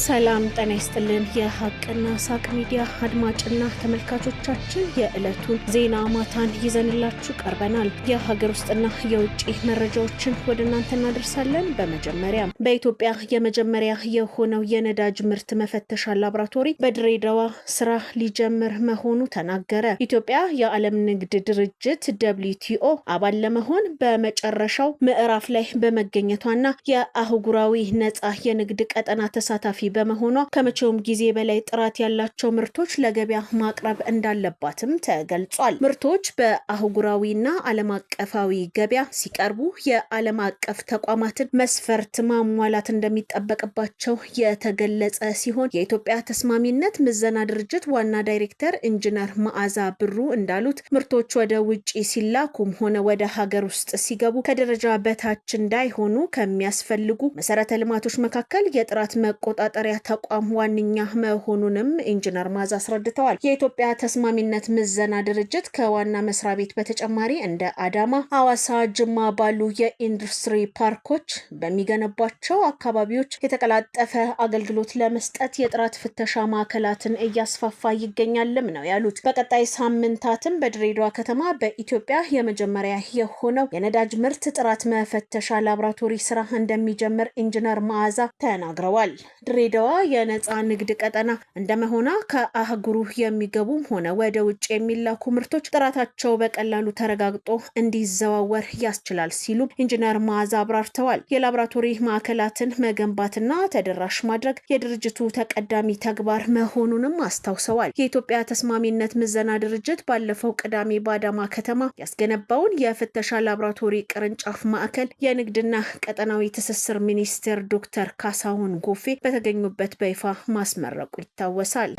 ሰላም ጤና ይስጥልን። የሀቅና ሳቅ ሚዲያ አድማጭና ተመልካቾቻችን የዕለቱን ዜና ማታን ይዘንላችሁ ቀርበናል። የሀገር ውስጥና የውጭ መረጃዎችን ወደ እናንተ እናደርሳለን። በመጀመሪያ በኢትዮጵያ የመጀመሪያ የሆነው የነዳጅ ምርት መፈተሻ ላቦራቶሪ በድሬዳዋ ስራ ሊጀምር መሆኑ ተናገረ። ኢትዮጵያ የዓለም ንግድ ድርጅት WTO አባል ለመሆን በመጨረሻው ምዕራፍ ላይ በመገኘቷና የአህጉራዊ ነጻ የንግድ ቀጠና ተሳታፊ በመሆኗ ከመቼውም ጊዜ በላይ ጥራት ያላቸው ምርቶች ለገበያ ማቅረብ እንዳለባትም ተገልጿል። ምርቶች በአህጉራዊና ዓለም አቀፋዊ ገበያ ሲቀርቡ የዓለም አቀፍ ተቋማትን መስፈርት ማሟላት እንደሚጠበቅባቸው የተገለጸ ሲሆን የኢትዮጵያ ተስማሚነት ምዘና ድርጅት ዋና ዳይሬክተር ኢንጂነር መዓዛ ብሩ እንዳሉት ምርቶች ወደ ውጪ ሲላኩም ሆነ ወደ ሀገር ውስጥ ሲገቡ ከደረጃ በታች እንዳይሆኑ ከሚያስፈልጉ መሰረተ ልማቶች መካከል የጥራት መቆጣጠሪያ ተቋም ዋነኛ መሆኑንም ኢንጂነር መዓዛ አስረድተዋል። የኢትዮጵያ ተስማሚነት ምዘና ድርጅት ከዋና መስሪያ ቤት በተጨማሪ እንደ አዳማ፣ ሐዋሳ፣ ጅማ ባሉ የኢንዱስትሪ ፓርኮች በሚገነባቸው አካባቢዎች የተቀላጠፈ አገልግሎት ለመስጠት የጥራት ፍተሻ ማዕከላትን እያስፋፋ ይገኛልም ነው ያሉት። በቀጣይ ሳምንታትም በድሬዳዋ ከተማ በኢትዮጵያ የመጀመሪያ የሆነው የነዳጅ ምርት ጥራት መፈተሻ ላቦራቶሪ ስራ እንደሚጀምር ኢንጂነር መዓዛ ተናግረዋል። ድሬዳዋ የነጻ ንግድ ቀጠና እንደመሆኗ ከአህጉሩ የሚገቡም ሆነ ወደ ውጭ የሚላኩ ምርቶች ጥራታቸው በቀላሉ ተረጋግጦ እንዲዘዋወር ያስችላል ሲሉ ኢንጂነር መዓዛ አብራርተዋል። የላቦራቶሪ ማዕከላትን መገንባትና ተደራሽ ማድረግ የድርጅቱ ተቀዳሚ ተግባር መሆኑንም አስታውሰዋል። የኢትዮጵያ ተስማሚነት ምዘና ድርጅት ባለፈው ቅዳሜ በአዳማ ከተማ ያስገነባውን የፍተሻ ላቦራቶሪ ቅርንጫፍ ማዕከል የንግድና ቀጠናዊ ትስስር ሚኒስቴር ዶክተር ካሳሁን ጎፌ በተገኙበት በይፋ ማስመረቁ ይታወሳል።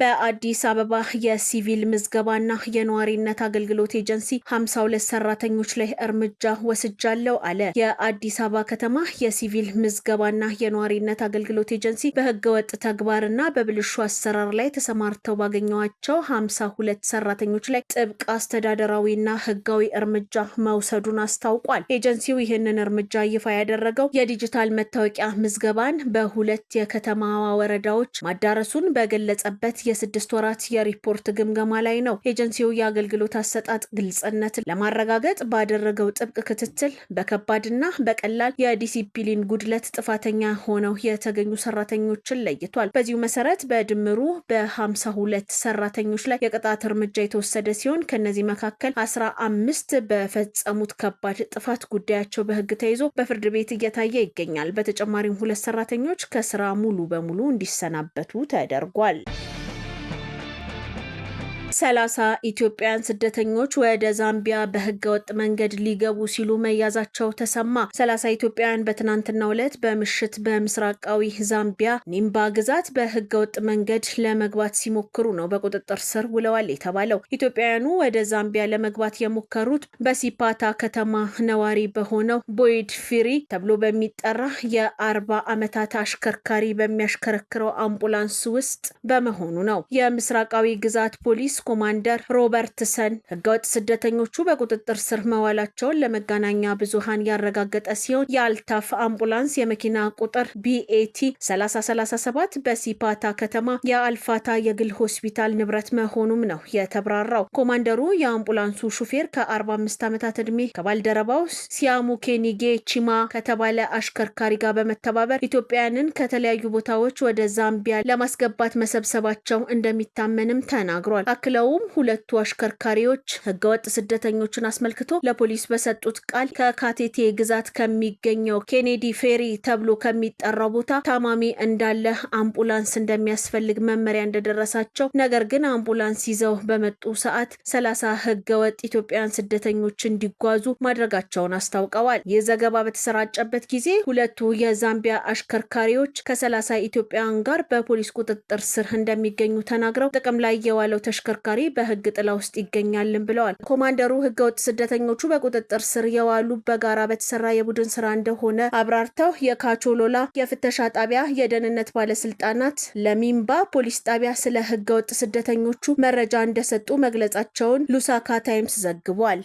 በአዲስ አበባ የሲቪል ምዝገባና የነዋሪነት አገልግሎት ኤጀንሲ 52 ሰራተኞች ላይ እርምጃ ወስጃለሁ አለ። የአዲስ አበባ ከተማ የሲቪል ምዝገባና የነዋሪነት አገልግሎት ኤጀንሲ በህገወጥ ተግባርና በብልሹ አሰራር ላይ ተሰማርተው ባገኘዋቸው 52 ሰራተኞች ላይ ጥብቅ አስተዳደራዊና ህጋዊ እርምጃ መውሰዱን አስታውቋል። ኤጀንሲው ይህንን እርምጃ ይፋ ያደረገው የዲጂታል መታወቂያ ምዝገባን በሁለት የከተማዋ ወረዳዎች ማዳረሱን በገለጸበት የ6 ወራት የሪፖርት ግምገማ ላይ ነው። ኤጀንሲው የአገልግሎት አሰጣጥ ግልጽነትን ለማረጋገጥ ባደረገው ጥብቅ ክትትል በከባድና በቀላል የዲሲፕሊን ጉድለት ጥፋተኛ ሆነው የተገኙ ሰራተኞችን ለይቷል። በዚሁ መሰረት በድምሩ በ52 ሰራተኞች ላይ የቅጣት እርምጃ የተወሰደ ሲሆን ከነዚህ መካከል 15 በፈጸሙት ከባድ ጥፋት ጉዳያቸው በህግ ተይዞ በፍርድ ቤት እየታየ ይገኛል። በተጨማሪም 2 ሰራተኞች ከስራ ሙሉ በሙሉ እንዲሰናበቱ ተደርጓል። 30 ኢትዮጵያውያን ስደተኞች ወደ ዛምቢያ በህገወጥ መንገድ ሊገቡ ሲሉ መያዛቸው ተሰማ። 30 ኢትዮጵያውያን በትናንትናው ዕለት በምሽት በምስራቃዊ ዛምቢያ ኒምባ ግዛት በህገወጥ መንገድ ለመግባት ሲሞክሩ ነው በቁጥጥር ስር ውለዋል የተባለው። ኢትዮጵያውያኑ ወደ ዛምቢያ ለመግባት የሞከሩት በሲፓታ ከተማ ነዋሪ በሆነው ቦይድ ፊሪ ተብሎ በሚጠራ የ40 ዓመታት አሽከርካሪ በሚያሽከረክረው አምቡላንስ ውስጥ በመሆኑ ነው። የምስራቃዊ ግዛት ፖሊስ ኮማንደር ሮበርትሰን ህገወጥ ስደተኞቹ በቁጥጥር ስር መዋላቸውን ለመገናኛ ብዙሃን ያረጋገጠ ሲሆን የአልታፍ አምቡላንስ የመኪና ቁጥር BAT 3037 በሲፓታ ከተማ የአልፋታ የግል ሆስፒታል ንብረት መሆኑም ነው የተብራራው። ኮማንደሩ የአምቡላንሱ ሹፌር ከ45 ዓመታት ዕድሜ ከባልደረባው ሲያሙ ኬኒጌ ቺማ ከተባለ አሽከርካሪ ጋር በመተባበር ኢትዮጵያውያንን ከተለያዩ ቦታዎች ወደ ዛምቢያ ለማስገባት መሰብሰባቸው እንደሚታመንም ተናግሯል። አክለውም ሁለቱ አሽከርካሪዎች ህገወጥ ስደተኞችን አስመልክቶ ለፖሊስ በሰጡት ቃል ከካቴቴ ግዛት ከሚገኘው ኬኔዲ ፌሪ ተብሎ ከሚጠራው ቦታ ታማሚ እንዳለ አምቡላንስ እንደሚያስፈልግ መመሪያ እንደደረሳቸው፣ ነገር ግን አምቡላንስ ይዘው በመጡ ሰዓት 30 ህገወጥ ኢትዮጵያውያን ስደተኞች እንዲጓዙ ማድረጋቸውን አስታውቀዋል። ይህ ዘገባ በተሰራጨበት ጊዜ ሁለቱ የዛምቢያ አሽከርካሪዎች ከ30 ኢትዮጵያውያን ጋር በፖሊስ ቁጥጥር ስር እንደሚገኙ ተናግረው ጥቅም ላይ የዋለው ተሽከርካሪ በህግ ጥላ ውስጥ ይገኛልን ብለዋል። ኮማንደሩ ህገወጥ ስደተኞቹ በቁጥጥር ስር የዋሉ በጋራ በተሰራ የቡድን ስራ እንደሆነ አብራርተው የካቾሎላ የፍተሻ ጣቢያ የደህንነት ባለስልጣናት ለሚምባ ፖሊስ ጣቢያ ስለ ህገወጥ ስደተኞቹ መረጃ እንደሰጡ መግለጻቸውን ሉሳካ ታይምስ ዘግቧል።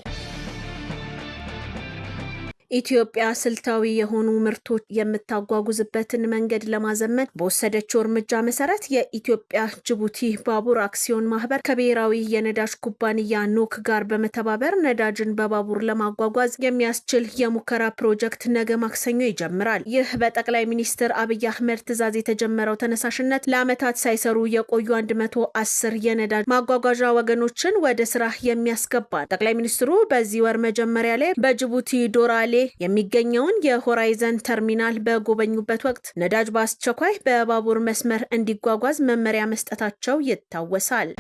ኢትዮጵያ ስልታዊ የሆኑ ምርቶች የምታጓጉዝበትን መንገድ ለማዘመን በወሰደችው እርምጃ መሰረት የኢትዮጵያ ጅቡቲ ባቡር አክሲዮን ማህበር ከብሔራዊ የነዳጅ ኩባንያ ኖክ ጋር በመተባበር ነዳጅን በባቡር ለማጓጓዝ የሚያስችል የሙከራ ፕሮጀክት ነገ ማክሰኞ ይጀምራል። ይህ በጠቅላይ ሚኒስትር አብይ አህመድ ትዕዛዝ የተጀመረው ተነሳሽነት ለዓመታት ሳይሰሩ የቆዩ 110 የነዳጅ ማጓጓዣ ወገኖችን ወደ ስራ የሚያስገባ። ጠቅላይ ሚኒስትሩ በዚህ ወር መጀመሪያ ላይ በጅቡቲ ዶራሌ የሚገኘውን የሆራይዘን ተርሚናል በጎበኙበት ወቅት ነዳጅ በአስቸኳይ በባቡር መስመር እንዲጓጓዝ መመሪያ መስጠታቸው ይታወሳል።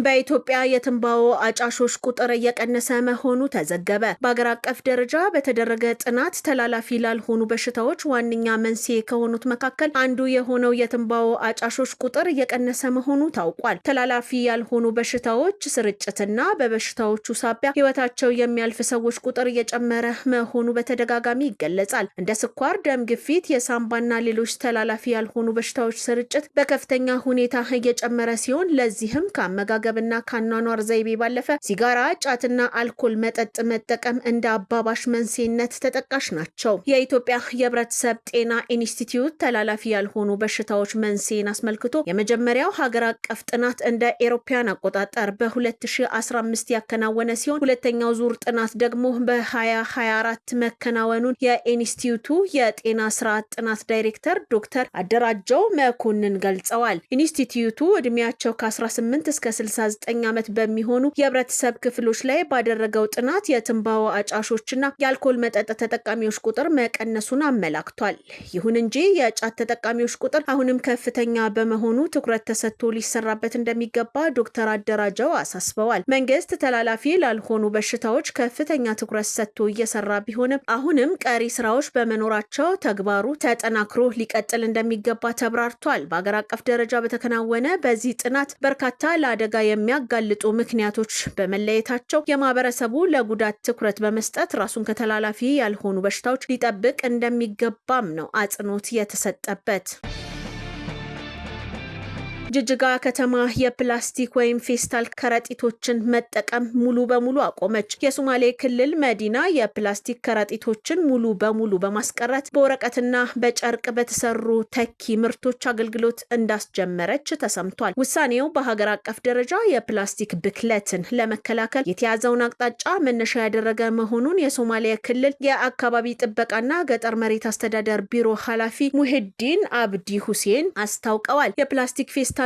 በኢትዮጵያ የትንባሆ አጫሾች ቁጥር እየቀነሰ መሆኑ ተዘገበ። በአገር አቀፍ ደረጃ በተደረገ ጥናት ተላላፊ ላልሆኑ በሽታዎች ዋነኛ መንስኤ ከሆኑት መካከል አንዱ የሆነው የትንባሆ አጫሾች ቁጥር እየቀነሰ መሆኑ ታውቋል። ተላላፊ ያልሆኑ በሽታዎች ስርጭትና በበሽታዎቹ ሳቢያ ሕይወታቸው የሚያልፍ ሰዎች ቁጥር እየጨመረ መሆኑ በተደጋጋሚ ይገለጻል። እንደ ስኳር፣ ደም ግፊት፣ የሳምባና ሌሎች ተላላፊ ያልሆኑ በሽታዎች ስርጭት በከፍተኛ ሁኔታ እየጨመረ ሲሆን ለዚህም ከአመጋገብ እና ከአኗኗር ዘይቤ ባለፈ ሲጋራ፣ ጫትና አልኮል መጠጥ መጠቀም እንደ አባባሽ መንስኤነት ተጠቃሽ ናቸው። የኢትዮጵያ የህብረተሰብ ጤና ኢንስቲትዩት ተላላፊ ያልሆኑ በሽታዎች መንስኤን አስመልክቶ የመጀመሪያው ሀገር አቀፍ ጥናት እንደ ኤሮፓያን አቆጣጠር በ2015 ያከናወነ ሲሆን ሁለተኛው ዙር ጥናት ደግሞ በ2024 መከናወኑን የኢንስቲትዩቱ የጤና ስርዓት ጥናት ዳይሬክተር ዶክተር አደራጀው መኮንን ገልጸዋል። ኢንስቲትዩቱ እድሜያቸው ከ18 እስከ 69 ዓመት በሚሆኑ የህብረተሰብ ክፍሎች ላይ ባደረገው ጥናት የትንባሆ አጫሾችና የአልኮል መጠጥ ተጠቃሚዎች ቁጥር መቀነሱን አመላክቷል። ይሁን እንጂ የጫት ተጠቃሚዎች ቁጥር አሁንም ከፍተኛ በመሆኑ ትኩረት ተሰጥቶ ሊሰራበት እንደሚገባ ዶክተር አደራጀው አሳስበዋል። መንግስት ተላላፊ ላልሆኑ በሽታዎች ከፍተኛ ትኩረት ሰጥቶ እየሰራ ቢሆንም አሁንም ቀሪ ስራዎች በመኖራቸው ተግባሩ ተጠናክሮ ሊቀጥል እንደሚገባ ተብራርቷል። በአገር አቀፍ ደረጃ በተከናወነ በዚህ ጥናት በርካታ ለአደጋ የሚያጋልጡ ምክንያቶች በመለየታቸው የማህበረሰቡ ለጉዳት ትኩረት በመስጠት ራሱን ከተላላፊ ያልሆኑ በሽታዎች ሊጠብቅ እንደሚገባም ነው አጽንኦት የተሰጠበት። ጅጅጋ ከተማ የፕላስቲክ ወይም ፌስታል ከረጢቶችን መጠቀም ሙሉ በሙሉ አቆመች። የሶማሌ ክልል መዲና የፕላስቲክ ከረጢቶችን ሙሉ በሙሉ በማስቀረት በወረቀትና በጨርቅ በተሰሩ ተኪ ምርቶች አገልግሎት እንዳስጀመረች ተሰምቷል። ውሳኔው በሀገር አቀፍ ደረጃ የፕላስቲክ ብክለትን ለመከላከል የተያዘውን አቅጣጫ መነሻ ያደረገ መሆኑን የሶማሌ ክልል የአካባቢ ጥበቃና ገጠር መሬት አስተዳደር ቢሮ ኃላፊ ሙሂዲን አብዲ ሁሴን አስታውቀዋል። የፕላስቲክ ፌስታሎችን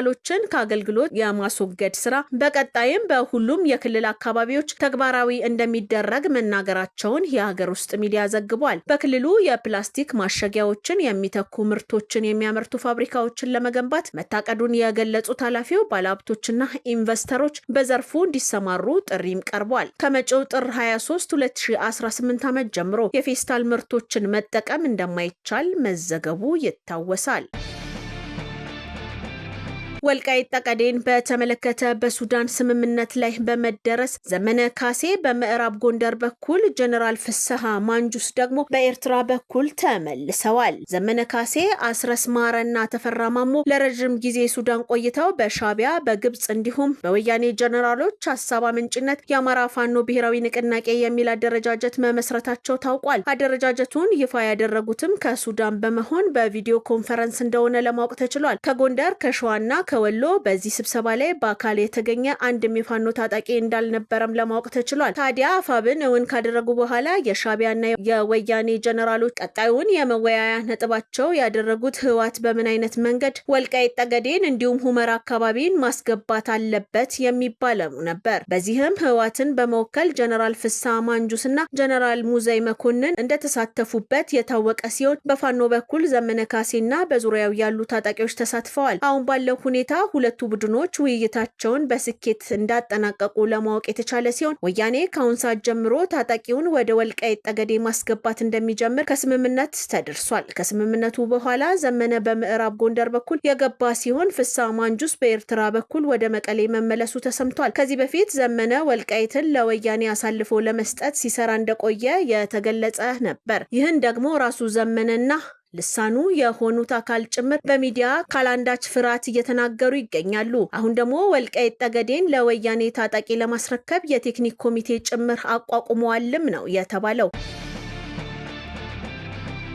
ከአገልግሎት የማስወገድ ስራ በቀጣይም በሁሉም የክልል አካባቢዎች ተግባራዊ እንደሚደረግ መናገራቸውን የሀገር ውስጥ ሚዲያ ዘግቧል። በክልሉ የፕላስቲክ ማሸጊያዎችን የሚተኩ ምርቶችን የሚያመርቱ ፋብሪካዎችን ለመገንባት መታቀዱን የገለጹት ኃላፊው ባለሀብቶችና ኢንቨስተሮች በዘርፉ እንዲሰማሩ ጥሪም ቀርቧል። ከመጪው ጥር 23 2018 ዓመት ጀምሮ የፌስታል ምርቶችን መጠቀም እንደማይቻል መዘገቡ ይታወሳል። ወልቃይት ጠገዴን በተመለከተ በሱዳን ስምምነት ላይ በመደረስ ዘመነ ካሴ በምዕራብ ጎንደር በኩል ጀነራል ፍስሐ ማንጁስ ደግሞ በኤርትራ በኩል ተመልሰዋል። ዘመነ ካሴ፣ አስረስ ማረና ተፈራ ማሞ ለረጅም ጊዜ ሱዳን ቆይተው በሻቢያ በግብጽ እንዲሁም በወያኔ ጀነራሎች ሀሳብ አመንጭነት የአማራ ፋኖ ብሔራዊ ንቅናቄ የሚል አደረጃጀት መመስረታቸው ታውቋል። አደረጃጀቱን ይፋ ያደረጉትም ከሱዳን በመሆን በቪዲዮ ኮንፈረንስ እንደሆነ ለማወቅ ተችሏል። ከጎንደር ከሸዋና ከወሎ በዚህ ስብሰባ ላይ በአካል የተገኘ አንድም የፋኖ ታጣቂ እንዳልነበረም ለማወቅ ተችሏል። ታዲያ አፋብን እውን ካደረጉ በኋላ የሻቢያና የወያኔ ጀነራሎች ቀጣዩን የመወያያ ነጥባቸው ያደረጉት ህወሓት በምን አይነት መንገድ ወልቃይት ጠገዴን እንዲሁም ሁመራ አካባቢን ማስገባት አለበት የሚባለው ነበር። በዚህም ህወሓትን በመወከል ጀነራል ፍስሐ ማንጁስና ጀነራል ሙዘይ መኮንን እንደተሳተፉበት የታወቀ ሲሆን በፋኖ በኩል ዘመነ ካሴና በዙሪያው ያሉ ታጣቂዎች ተሳትፈዋል። አሁን ባለው ሁኔታ ሁለቱ ቡድኖች ውይይታቸውን በስኬት እንዳጠናቀቁ ለማወቅ የተቻለ ሲሆን ወያኔ ከአሁን ሰዓት ጀምሮ ታጣቂውን ወደ ወልቃይት ጠገዴ ማስገባት እንደሚጀምር ከስምምነት ተደርሷል። ከስምምነቱ በኋላ ዘመነ በምዕራብ ጎንደር በኩል የገባ ሲሆን ፍስሐ ማንጁስ በኤርትራ በኩል ወደ መቀሌ መመለሱ ተሰምቷል። ከዚህ በፊት ዘመነ ወልቃይትን ለወያኔ አሳልፎ ለመስጠት ሲሰራ እንደቆየ የተገለጸ ነበር። ይህን ደግሞ ራሱ ዘመነና ልሳኑ የሆኑት አካል ጭምር በሚዲያ ካላንዳች ፍርሃት እየተናገሩ ይገኛሉ። አሁን ደግሞ ወልቃይት ጠገዴን ለወያኔ ታጣቂ ለማስረከብ የቴክኒክ ኮሚቴ ጭምር አቋቁመዋልም ነው የተባለው።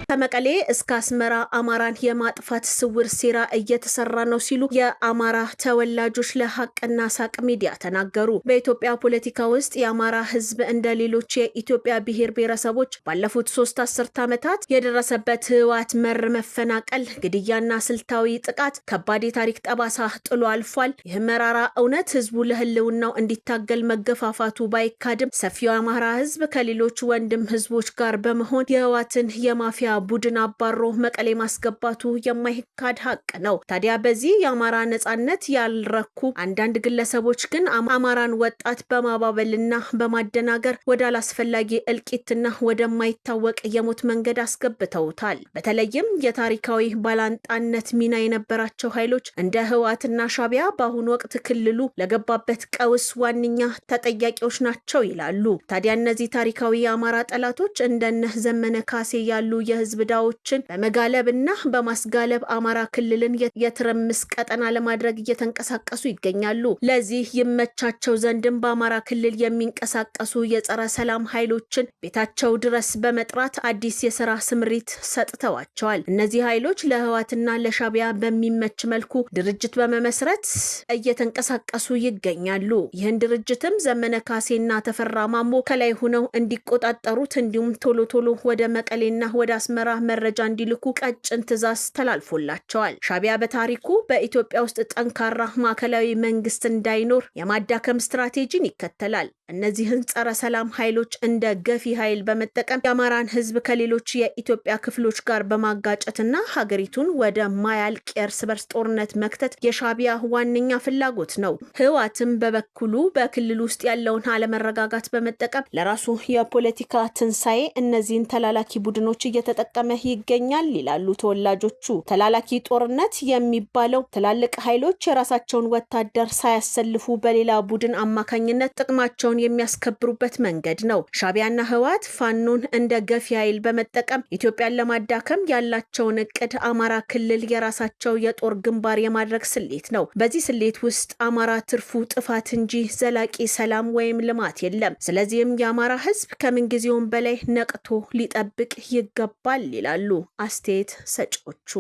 ከመቀሌ እስከ አስመራ አማራን የማጥፋት ስውር ሴራ እየተሰራ ነው ሲሉ የአማራ ተወላጆች ለሐቅና ሳቅ ሚዲያ ተናገሩ። በኢትዮጵያ ፖለቲካ ውስጥ የአማራ ሕዝብ እንደ ሌሎች የኢትዮጵያ ብሔር ብሔረሰቦች ባለፉት 3 አስርት ዓመታት የደረሰበት ህወሓት መር መፈናቀል፣ ግድያና ስልታዊ ጥቃት ከባድ የታሪክ ጠባሳ ጥሎ አልፏል። ይህ መራራ እውነት ህዝቡ ለህልውናው እንዲታገል መገፋፋቱ ባይካድም ሰፊው የአማራ ሕዝብ ከሌሎች ወንድም ህዝቦች ጋር በመሆን የህወሓትን የማፊያ ቡድን አባሮ መቀሌ ማስገባቱ የማይካድ ሀቅ ነው። ታዲያ በዚህ የአማራ ነጻነት ያልረኩ አንዳንድ ግለሰቦች ግን አማራን ወጣት በማባበልና በማደናገር ወደ አላስፈላጊ እልቂትና ወደማይታወቅ የሞት መንገድ አስገብተውታል። በተለይም የታሪካዊ ባላንጣነት ሚና የነበራቸው ኃይሎች እንደ ህወሓትና ሻዕቢያ በአሁኑ ወቅት ክልሉ ለገባበት ቀውስ ዋነኛ ተጠያቂዎች ናቸው ይላሉ። ታዲያ እነዚህ ታሪካዊ የአማራ ጠላቶች እንደነ ዘመነ ካሴ ያሉ የህዝብ ዳዎችን በመጋለብና በማስጋለብ አማራ ክልልን የትርምስ ቀጠና ለማድረግ እየተንቀሳቀሱ ይገኛሉ። ለዚህ ይመቻቸው ዘንድም በአማራ ክልል የሚንቀሳቀሱ የጸረ ሰላም ኃይሎችን ቤታቸው ድረስ በመጥራት አዲስ የሥራ ስምሪት ሰጥተዋቸዋል። እነዚህ ኃይሎች ለህወሓትና ለሻዕቢያ በሚመች መልኩ ድርጅት በመመስረት እየተንቀሳቀሱ ይገኛሉ። ይህን ድርጅትም ዘመነ ካሴና ተፈራ ማሞ ከላይ ሆነው እንዲቆጣጠሩት እንዲሁም ቶሎ ቶሎ ወደ መቀሌና ወደ አስመራ መረጃ እንዲልኩ ቀጭን ትዕዛዝ ተላልፎላቸዋል። ሻዕቢያ በታሪኩ በኢትዮጵያ ውስጥ ጠንካራ ማዕከላዊ መንግስት እንዳይኖር የማዳከም ስትራቴጂን ይከተላል። እነዚህን ጸረ ሰላም ኃይሎች እንደ ገፊ ኃይል በመጠቀም የአማራን ህዝብ ከሌሎች የኢትዮጵያ ክፍሎች ጋር በማጋጨትና ሀገሪቱን ወደ ማያልቅ የእርስ በርስ ጦርነት መክተት የሻዕቢያ ዋነኛ ፍላጎት ነው። ህወሓትም በበኩሉ በክልል ውስጥ ያለውን አለመረጋጋት በመጠቀም ለራሱ የፖለቲካ ትንሳኤ እነዚህን ተላላኪ ቡድኖች እየተጠቀመ ይገኛል ይላሉ ተወላጆቹ። ተላላኪ ጦርነት የሚባለው ትላልቅ ኃይሎች የራሳቸውን ወታደር ሳያሰልፉ በሌላ ቡድን አማካኝነት ጥቅማቸውን የሚያስከብሩበት መንገድ ነው። ሻዕቢያና ህወሓት ፋኖን እንደ ገፊ ኃይል በመጠቀም ኢትዮጵያን ለማዳከም ያላቸውን እቅድ አማራ ክልል የራሳቸው የጦር ግንባር የማድረግ ስሌት ነው። በዚህ ስሌት ውስጥ አማራ ትርፉ ጥፋት እንጂ ዘላቂ ሰላም ወይም ልማት የለም። ስለዚህም የአማራ ህዝብ ከምንጊዜውም በላይ ነቅቶ ሊጠብቅ ይገባል ይላሉ አስተያየት ሰጪዎቹ።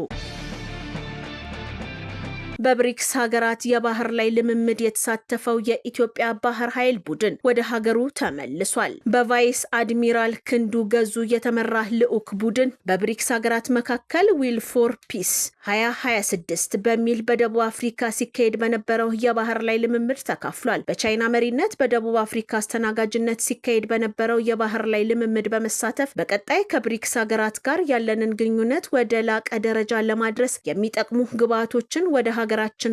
በብሪክስ ሀገራት የባህር ላይ ልምምድ የተሳተፈው የኢትዮጵያ ባህር ኃይል ቡድን ወደ ሀገሩ ተመልሷል። በቫይስ አድሚራል ክንዱ ገዙ የተመራ ልዑክ ቡድን በብሪክስ ሀገራት መካከል ዊል ፎር ፒስ 2026 በሚል በደቡብ አፍሪካ ሲካሄድ በነበረው የባህር ላይ ልምምድ ተካፍሏል። በቻይና መሪነት በደቡብ አፍሪካ አስተናጋጅነት ሲካሄድ በነበረው የባህር ላይ ልምምድ በመሳተፍ በቀጣይ ከብሪክስ ሀገራት ጋር ያለንን ግንኙነት ወደ ላቀ ደረጃ ለማድረስ የሚጠቅሙ ግብዓቶችን ወደ ሀገራችን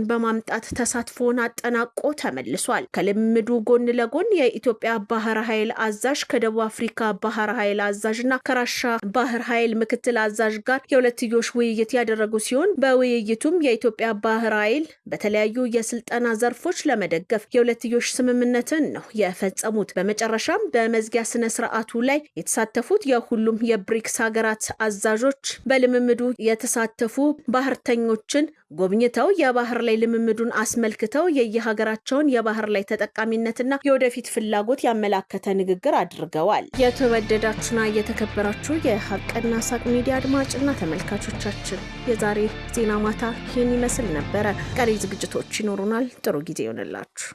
በማምጣት ተሳትፎን አጠናቆ ተመልሷል። ከልምዱ ጎን ለጎን የኢትዮጵያ ባህር ኃይል አዛዥ ከደቡብ አፍሪካ ባህር ኃይል አዛዥና ከራሻ ባህር ኃይል ምክትል አዛዥ ጋር የሁለትዮሽ ውይይት ያደረጉ ሲሆን በውይይቱም የኢትዮጵያ ባህር ኃይል በተለያዩ የስልጠና ዘርፎች ለመደገፍ የሁለትዮሽ ስምምነትን ነው የፈጸሙት። በመጨረሻም በመዝጊያ ስነ ስርዓቱ ላይ የተሳተፉት የሁሉም የብሪክስ ሀገራት አዛዦች በልምምዱ የተሳተፉ ባህርተኞችን ጎብኝተው የባህር ላይ ልምምዱን አስመልክተው የየሀገራቸውን የባህር ላይ ተጠቃሚነትና የወደፊት ፍላጎት ያመላከተ ንግግር አድርገዋል። የተወደዳችሁና የተከበራችሁ የሀቅና ሳቅ ሚዲያ አድማጭና ተመልካቾቻችን የዛሬ ዜና ማታ ይህን ይመስል ነበረ። ቀሪ ዝግጅቶች ይኖሩናል። ጥሩ ጊዜ ይሆንላችሁ።